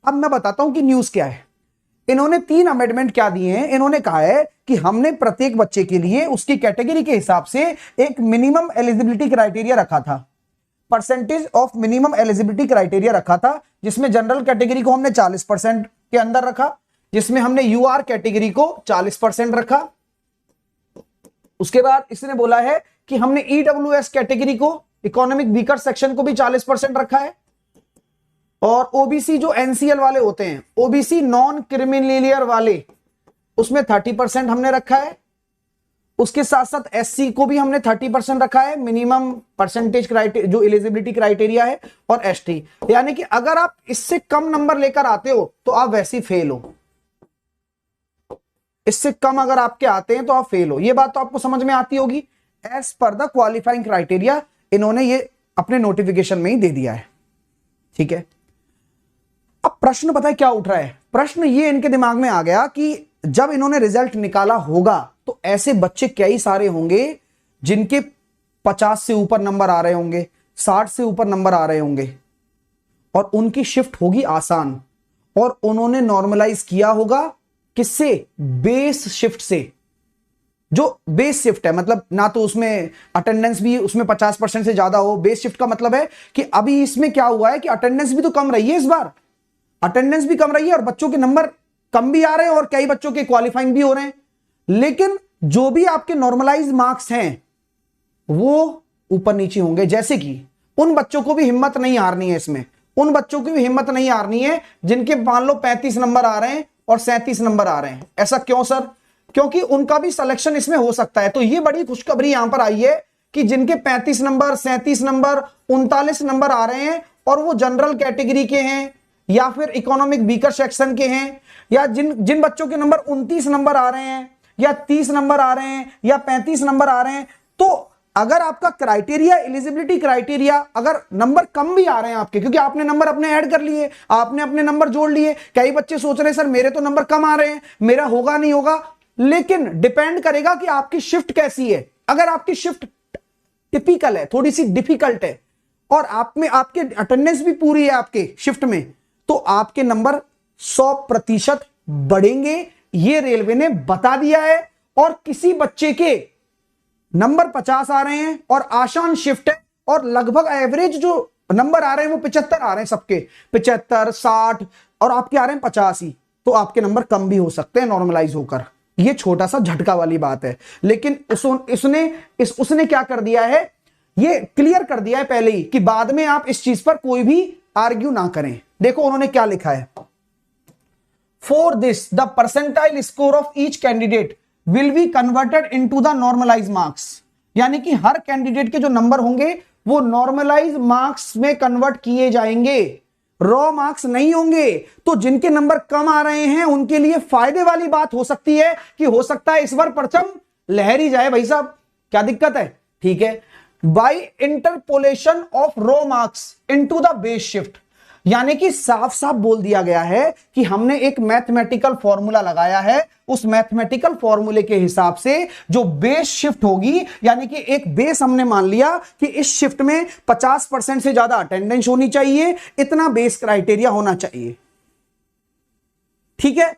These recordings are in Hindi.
अब मैं बताता हूं कि न्यूज क्या है। इन्होंने 3 अमेंडमेंट क्या दिए हैं। इन्होंने कहा है कि हमने प्रत्येक बच्चे के लिए उसकी कैटेगरी के हिसाब से एक मिनिमम एलिजिबिलिटी क्राइटेरिया रखा था, percentage of minimum eligibility criteria रखा था, जिसमें जनरल कैटेगरी को हमने 40% के अंदर रखा, जिसमें हमने यूआर कैटेगरी को 40% रखा। उसके बाद इसने बोला है कि हमने ईडब्ल्यूएस कैटेगरी को, इकोनॉमिक वीकर सेक्शन को भी 40% रखा है, और ओबीसी जो एनसीएल वाले होते हैं, ओबीसी नॉन क्रिमिनलियर वाले, उसमें 30% हमने रखा है। उसके साथ साथ एससी को भी हमने 30% रखा है, मिनिमम परसेंटेज क्राइटेरिया जो एलिजिबिलिटी क्राइटेरिया है, और एसटी, यानी कि अगर आप इससे कम नंबर लेकर आते हो तो आप वैसे ही फेल हो। इससे कम अगर आपके आते हैं तो आप फेल हो। ये बात तो आपको समझ में आती होगी। As per the qualifying criteria इन्होंने ये अपने नोटिफिकेशन में ही दे दिया है, ठीक है। अब प्रश्न पता है क्या उठ रहा है? प्रश्न ये इनके दिमाग में आ गया कि जब इन्होंने रिजल्ट निकाला होगा तो ऐसे बच्चे कई सारे होंगे जिनके 50 से ऊपर नंबर आ रहे होंगे, 60 से ऊपर नंबर आ रहे होंगे, और उनकी शिफ्ट होगी आसान। और उन्होंने नॉर्मलाइज किया होगा किससे? बेस शिफ्ट से। जो बेस शिफ्ट है मतलब ना तो उसमें अटेंडेंस भी उसमें 50% से ज्यादा हो। बेस शिफ्ट का मतलब है कि अभी इसमें क्या हुआ है कि अटेंडेंस भी तो कम रही है, इस बार अटेंडेंस भी कम रही है और बच्चों के नंबर कम भी आ रहे हैं और कई बच्चों के क्वालिफाइंग भी हो रहे हैं। लेकिन जो भी आपके नॉर्मलाइज मार्क्स हैं वो ऊपर नीचे होंगे। जैसे कि उन बच्चों को भी हिम्मत नहीं हारनी है, इसमें उन बच्चों की भी हिम्मत नहीं हारनी है जिनके मान लो 35 नंबर आ रहे हैं और 37 नंबर आ रहे हैं। ऐसा क्यों सर? क्योंकि उनका भी सिलेक्शन इसमें हो सकता है। तो ये बड़ी खुशखबरी यहां पर आई है कि जिनके 35 नंबर, 37 नंबर, 39 नंबर आ रहे हैं और वो जनरल कैटेगरी के हैं या फिर इकोनॉमिक वीकर सेक्शन के हैं, या जिन बच्चों के नंबर 29 नंबर आ रहे हैं या 30 नंबर आ रहे हैं या 35 नंबर आ रहे हैं, तो अगर आपका क्राइटेरिया, एलिजिबिलिटी क्राइटेरिया, अगर नंबर कम भी आ रहे हैं आपके, क्योंकि आपने नंबर अपने ऐड कर लिए, आपने अपने नंबर जोड़ लिए। कई बच्चे सोच रहे हैं सर मेरे तो नंबर कम आ रहे हैं, मेरा होगा नहीं होगा। लेकिन डिपेंड करेगा कि आपकी शिफ्ट कैसी है। अगर आपकी शिफ्ट टिपिकल है, थोड़ी सी डिफिकल्ट है, और आप में आपके अटेंडेंस भी पूरी है आपके शिफ्ट में, तो आपके नंबर 100% बढ़ेंगे। ये रेलवे ने बता दिया है। और किसी बच्चे के नंबर 50 आ रहे हैं और आसान शिफ्ट है और लगभग एवरेज जो नंबर आ रहे हैं वो 75 आ रहे हैं सबके, 75, 60, और आपके आ रहे हैं 85, तो आपके नंबर कम भी हो सकते हैं नॉर्मलाइज होकर। ये छोटा सा झटका वाली बात है। लेकिन उसने क्या कर दिया है, ये क्लियर कर दिया है पहले ही कि बाद में आप इस चीज पर कोई भी आर्ग्यू ना करें। देखो उन्होंने क्या लिखा है, for this the percentile score of each candidate will be converted into the normalize marks. यानी कि हर कैंडिडेट के जो नंबर होंगे वो नॉर्मलाइज मार्क्स में कन्वर्ट किए जाएंगे, रॉ मार्क्स नहीं होंगे। तो जिनके नंबर कम आ रहे हैं उनके लिए फायदे वाली बात हो सकती है कि हो सकता है इस बार परचम लहर ही जाए। भाई साहब क्या दिक्कत है? ठीक है, by interpolation of raw marks into the base shift. यानी कि साफ साफ बोल दिया गया है कि हमने एक मैथमेटिकल फॉर्मूला लगाया है, उस मैथमेटिकल फॉर्मूले के हिसाब से जो बेस शिफ्ट होगी, यानी कि एक बेस हमने मान लिया कि इस शिफ्ट में 50% से ज्यादा अटेंडेंस होनी चाहिए, इतना बेस क्राइटेरिया होना चाहिए। ठीक है,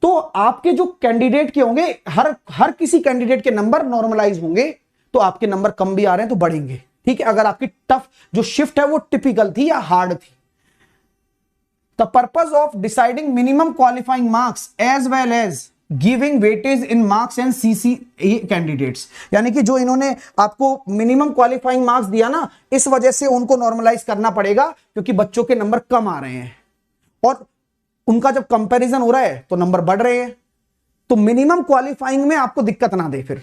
तो आपके जो कैंडिडेट के होंगे, हर किसी कैंडिडेट के नंबर नॉर्मलाइज होंगे, तो आपके नंबर कम भी आ रहे हैं तो बढ़ेंगे। ठीक है, अगर आपकी टफ जो शिफ्ट है वो टिपिकल थी या हार्ड थी। The purpose of deciding minimum qualifying marks as well as giving weightage in marks and CCA candidates, यानी कि जो इन्होंने आपको मिनिमम क्वालिफाइंग मार्क्स दिया ना, इस वजह से उनको नॉर्मलाइज करना पड़ेगा क्योंकि बच्चों के नंबर कम आ रहे हैं और उनका जब कंपैरिजन हो रहा है तो नंबर बढ़ रहे हैं। तो मिनिमम क्वालिफाइंग में आपको दिक्कत ना दे, फिर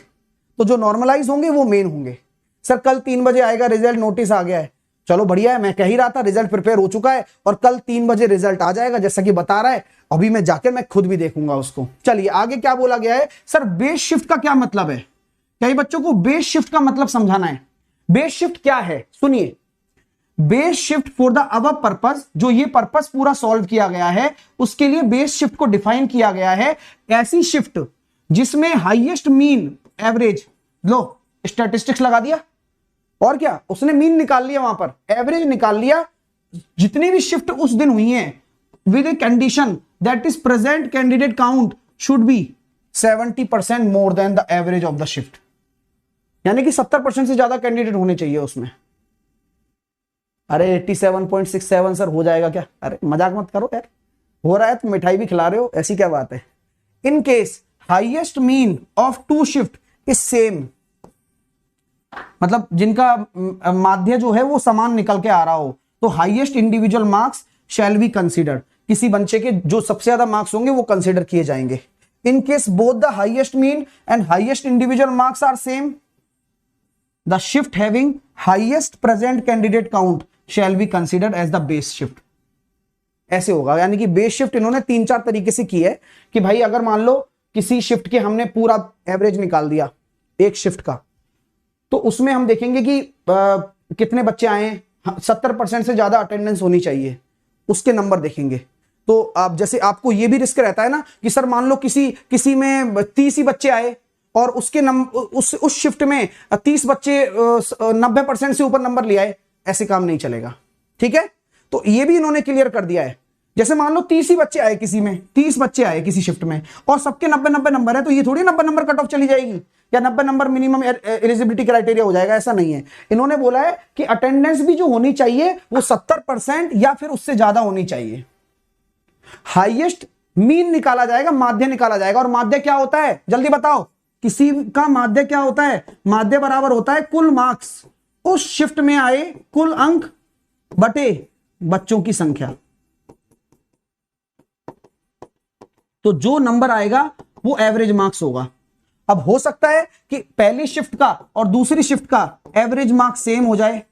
तो जो नॉर्मलाइज होंगे वो मेन होंगे। सर कल 3 बजे आएगा रिजल्ट, नोटिस आ गया है, चलो बढ़िया है, मैं कह ही रहा था रिजल्ट प्रिपेयर हो चुका है और कल 3 बजे रिजल्ट आ जाएगा जैसा कि बता रहा है। अभी मैं जाकर मैं खुद भी देखूंगा उसको। चलिए आगे क्या बोला गया है। सर बेस शिफ्ट का क्या मतलब है? कई बच्चों को बेस शिफ्ट का मतलब समझाना है। बेस शिफ्ट क्या है सुनिए। Base shift for the above purpose, जो ये पर्पस पूरा सॉल्व किया गया है उसके लिए बेस शिफ्ट को डिफाइन किया गया है। ऐसी शिफ्ट जिसमें हाईएस्ट मीन एवरेज, लो स्टैटिस्टिक्स लगा दिया और क्या, उसने मीन निकाल लिया, वहां पर एवरेज निकाल लिया, जितनी भी शिफ्ट उस दिन हुई हैं with a condition that is present candidate count should be 70% more than the average of the shift, यानी कि 70% से ज्यादा कैंडिडेट होने चाहिए उसमें। अरे 87.67 सर हो जाएगा क्या? अरे मजाक मत करो यार, हो रहा है तो मिठाई भी खिला रहे हो, ऐसी क्या बात है। In case highest mean of two shift is same, मतलब जिनका माध्य जो है वो समान निकल के आ रहा हो, तो highest individual marks shell be considered, किसी बच्चे के जो सबसे ज्यादा मार्क्स होंगे वो कंसीडर किए जाएंगे। In case both the highest mean and highest individual marks are same, the shift having highest present candidate count shall be considered as the base shift. ऐसे होगा, यानी कि बेस शिफ्ट इन्होंने 3-4 तरीके से की है कि भाई अगर मान लो किसी शिफ्ट के हमने पूरा एवरेज निकाल दिया एक शिफ्ट का, तो उसमें हम देखेंगे कि कितने बच्चे आए, 70% से ज्यादा अटेंडेंस होनी चाहिए, उसके नंबर देखेंगे। तो आप जैसे आपको ये भी रिस्क रहता है ना कि सर मान लो किसी में 30 ही बच्चे आए और उसके उस शिफ्ट में 30 बच्चे 90% से ऊपर नंबर ले आए, ऐसे काम नहीं चलेगा। ठीक है, तो ये भी इन्होंने क्लियर कर दिया है। जैसे मान लो 30 ही बच्चे आए, किसी में 30 बच्चे आए किसी शिफ्ट में और सबके 90-90 नंबर है, तो ये थोड़ी 90 नंबर कट ऑफ चली जाएगी या 90 नंबर मिनिमम एलिजिबिलिटी क्राइटेरिया हो जाएगा, ऐसा नहीं है। इन्होंने बोला है कि अटेंडेंस भी जो होनी चाहिए वो 70% या फिर उससे ज्यादा होनी चाहिए। हाईएस्ट मीन निकाला जाएगा, माध्य निकाला जाएगा, और माध्य क्या होता है जल्दी बताओ, किसी का माध्य क्या होता है? माध्य बराबर होता है कुल मार्क्स उस शिफ्ट में आए कुल अंक बटे बच्चों की संख्या। तो जो नंबर आएगा वो एवरेज मार्क्स होगा। अब हो सकता है कि पहली शिफ्ट का और दूसरी शिफ्ट का एवरेज मार्क्स सेम हो जाए,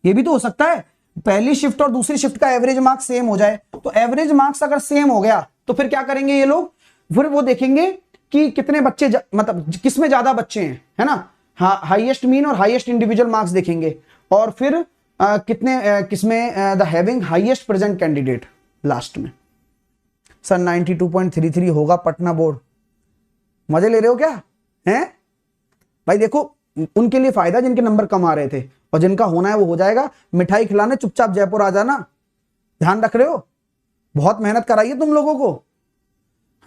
ये भी तो हो सकता है, पहली शिफ्ट और दूसरी शिफ्ट का एवरेज मार्क्स सेम हो जाए। तो एवरेज मार्क्स अगर सेम हो गया तो फिर क्या करेंगे ये लोग, फिर वो देखेंगे कि कितने बच्चे मतलब किसमें ज्यादा बच्चे हैं, है ना, हाईएस्ट मीन और हाईएस्ट इंडिविजुअल मार्क्स देखेंगे, और फिर किसमें the having highest present candidate last में। सर 92.33 होगा पटना बोर्ड, मजे ले रहे हो क्या हैं भाई? देखो उनके लिए फायदा जिनके नंबर कम आ रहे थे, और जिनका होना है वो हो जाएगा। मिठाई खिलाने चुपचाप जयपुर आ जाना, ध्यान रख रहे हो, बहुत मेहनत कराइए तुम लोगों को।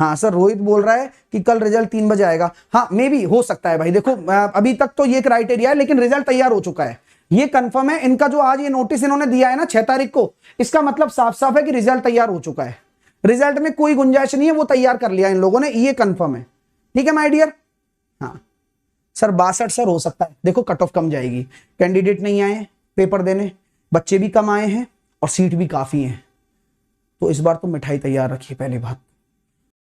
हाँ सर रोहित बोल रहा है कि कल रिजल्ट 3 बजे आएगा, हाँ मे भी हो सकता है भाई। देखो अभी तक तो ये क्राइटेरिया है, लेकिन रिजल्ट तैयार हो चुका है, ये कंफर्म है। इनका जो आज ये नोटिस इन्होंने दिया है ना 6 तारीख को, इसका मतलब साफ साफ है कि रिजल्ट तैयार हो चुका है, रिजल्ट में कोई गुंजाइश नहीं है, वो तैयार कर लिया इन लोगों ने, ये कंफर्म है। ठीक है माय डियर। हाँ सर 62 सर हो सकता है, देखो कट ऑफ कम जाएगी, कैंडिडेट नहीं आए पेपर देने, बच्चे भी कम आए हैं और सीट भी काफी हैं, तो इस बार तो मिठाई तैयार रखिए पहली बात।